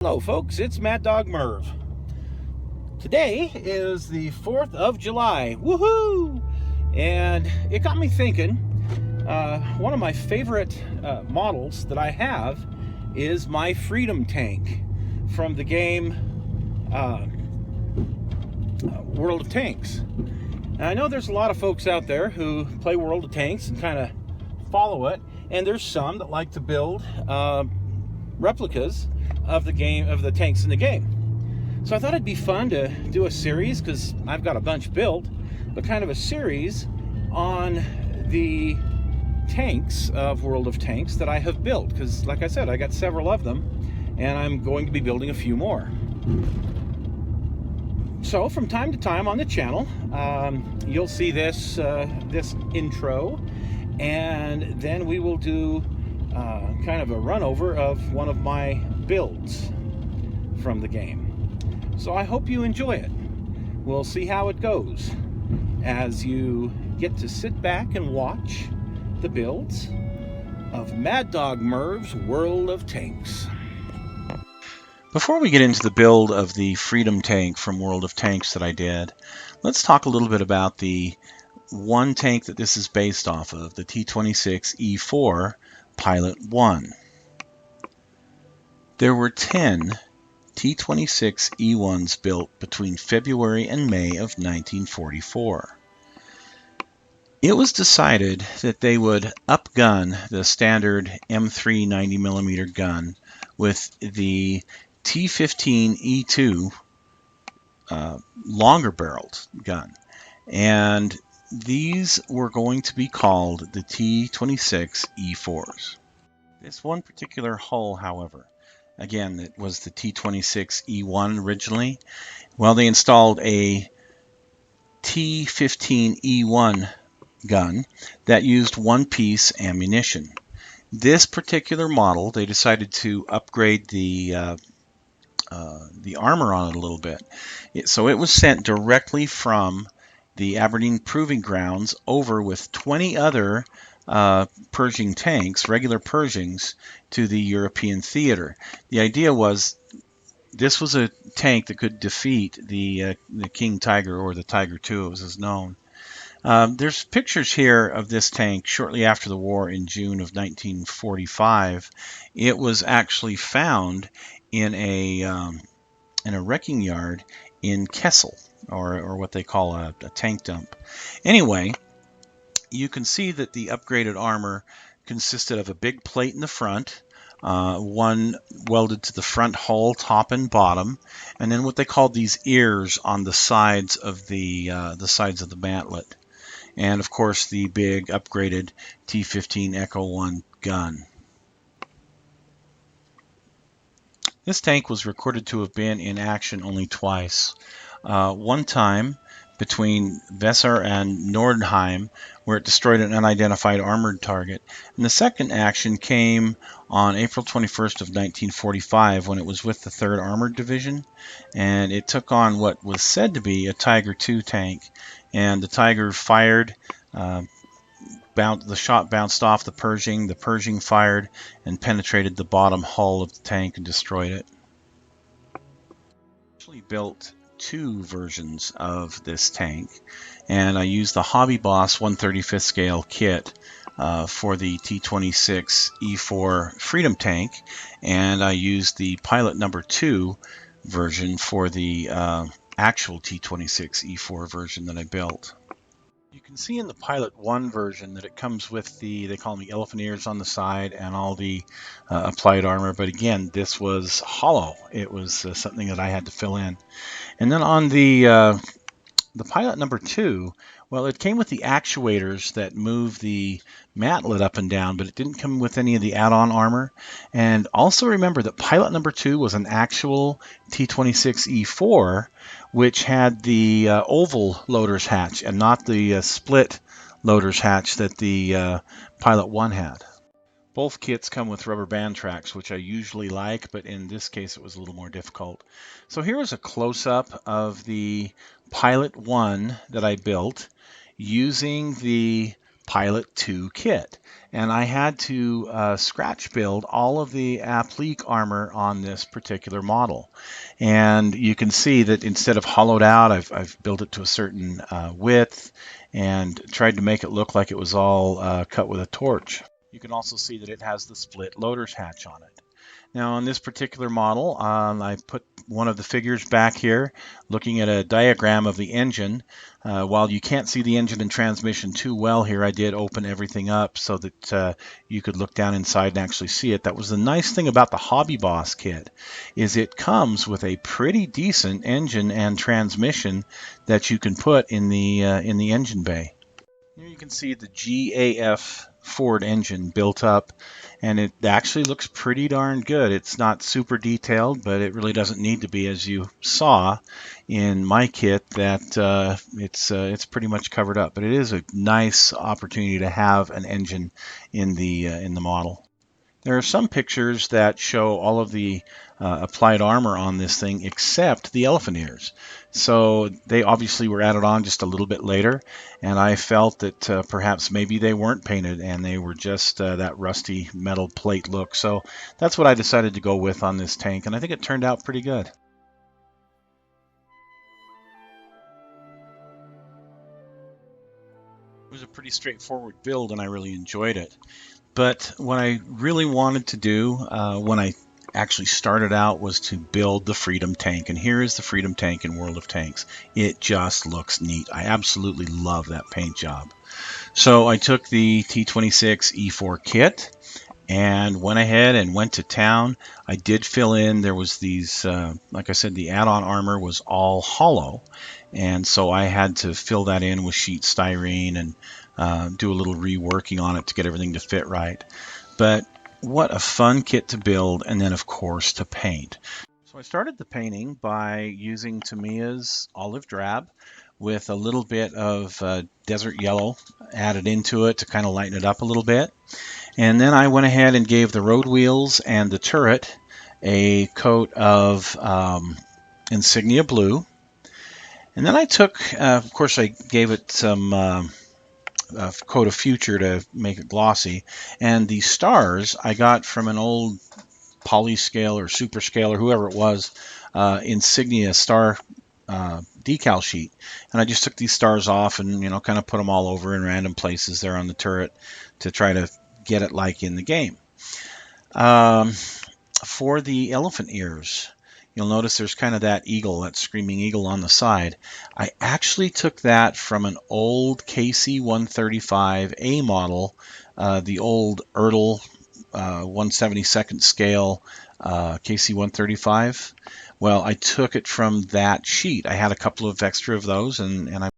Hello folks, it's Mad Dog Merv. Today is the 4th of July. Woohoo! And it got me thinking, one of my favorite models that I have is my Freedom Tank from the game World of Tanks. And I know there's a lot of folks out there who play World of Tanks and kind of follow it, and there's some that like to build replicas of the game, of the tanks in the game. So I thought it'd be fun to do a series, because I've got a bunch built, but kind of a series on the tanks of World of Tanks that I have built, because like I said, I got several of them and I'm going to be building a few more. So from time to time on the channel, you'll see this this intro, and then we will do kind of a run over of one of my builds from the game. So I hope you enjoy it. We'll see how it goes as you get to sit back and watch the builds of Mad Dog Merv's World of Tanks. Before we get into the build of the Freedom Tank from World of Tanks that I did, let's talk a little bit about the one tank that this is based off of, the T26-E4 Pilot 1. There were 10 T26-E1s built between February and May of 1944. It was decided that they would upgun the standard M3 90mm gun with the T15-E2 longer barreled gun, and these were going to be called the T26-E4s. This one particular hull, however, again, it was the T26-E1 originally. Well, they installed a T15-E1 gun that used one-piece ammunition. This particular model, they decided to upgrade the armor on it a little bit. So it was sent directly from the Aberdeen Proving Grounds over with 20 other Pershing tanks, regular Pershings, to the European theater. The idea was this was a tank that could defeat the King Tiger, or the Tiger II as is known. There's pictures here of this tank shortly after the war in June of 1945. It was actually found in a wrecking yard in Kessel, or what they call a tank dump. Anyway, you can see that the upgraded armor consisted of a big plate in the front, one welded to the front hull, top and bottom, and then what they called these ears on the sides of the mantlet, and of course the big upgraded T15 Echo 1 gun. This tank was recorded to have been in action only twice. One time between Weser and Nordheim, where it destroyed an unidentified armored target. And the second action came on April 21st of 1945, when it was with the 3rd Armored Division, and it took on what was said to be a Tiger II tank. And the Tiger fired, the shot bounced off the Pershing fired and penetrated the bottom hull of the tank and destroyed it. I actually built 2 versions of this tank, and I used the Hobby Boss 1/35th scale kit for the T26-E4 Freedom Tank, and I used the Pilot number 2 version for the actual T26-E4 version that I built. You can see in the Pilot 1 version that it comes with they call them the elephant ears on the side and all the applied armor, but again, this was hollow. It was something that I had to fill in. And then on the Pilot number 2, well, it came with the actuators that move the mantlet up and down, but it didn't come with any of the add-on armor. And also remember that Pilot number 2 was an actual T26-E4, which had the oval loader's hatch and not the split loader's hatch that the Pilot 1 had. Both kits come with rubber band tracks, which I usually like, but in this case it was a little more difficult. So here is a close-up of the Pilot 1 that I built using the Pilot 2 kit. And I had to scratch build all of the applique armor on this particular model. And you can see that instead of hollowed out, I've built it to a certain width and tried to make it look like it was all cut with a torch. You can also see that it has the split loader's hatch on it. Now on this particular model, I put one of the figures back here looking at a diagram of the engine. While you can't see the engine and transmission too well here, I did open everything up so that you could look down inside and actually see it. That was the nice thing about the Hobby Boss kit, is it comes with a pretty decent engine and transmission that you can put in the engine bay. Here you can see the GAF Ford engine built up, and it actually looks pretty darn good. It's not super detailed, but it really doesn't need to be, as you saw in my kit, that it's pretty much covered up. But it is a nice opportunity to have an engine in the model. There are some pictures that show all of the applied armor on this thing except the elephant ears. So they obviously were added on just a little bit later, and I felt that perhaps maybe they weren't painted and they were just that rusty metal plate look. So that's what I decided to go with on this tank, and I think it turned out pretty good. It was a pretty straightforward build and I really enjoyed it. But what I really wanted to do when I actually started out was to build the Freedom tank. And here is the Freedom tank in World of Tanks. It just looks neat. I absolutely love that paint job. So I took the T26-E4 kit and went ahead and went to town. I did fill in, there was these, like I said, the add-on armor was all hollow. And so I had to fill that in with sheet styrene and do a little reworking on it to get everything to fit right. But what a fun kit to build, and then of course to paint. So I started the painting by using Tamiya's olive drab with a little bit of desert yellow added into it to kind of lighten it up a little bit. And then I went ahead and gave the road wheels and the turret a coat of insignia blue. And then I took, of course I gave it some coat of future to make it glossy, and the stars I got from an old Polyscale or Superscale or whoever it was insignia star decal sheet, and I just took these stars off and kind of put them all over in random places there on the turret to try to get it like in the game. For the elephant ears, you'll notice there's kind of that eagle, that screaming eagle on the side. I actually took that from an old KC-135A model, the old Ertl 1/72nd scale KC-135. Well, I took it from that sheet. I had a couple of extra of those, and I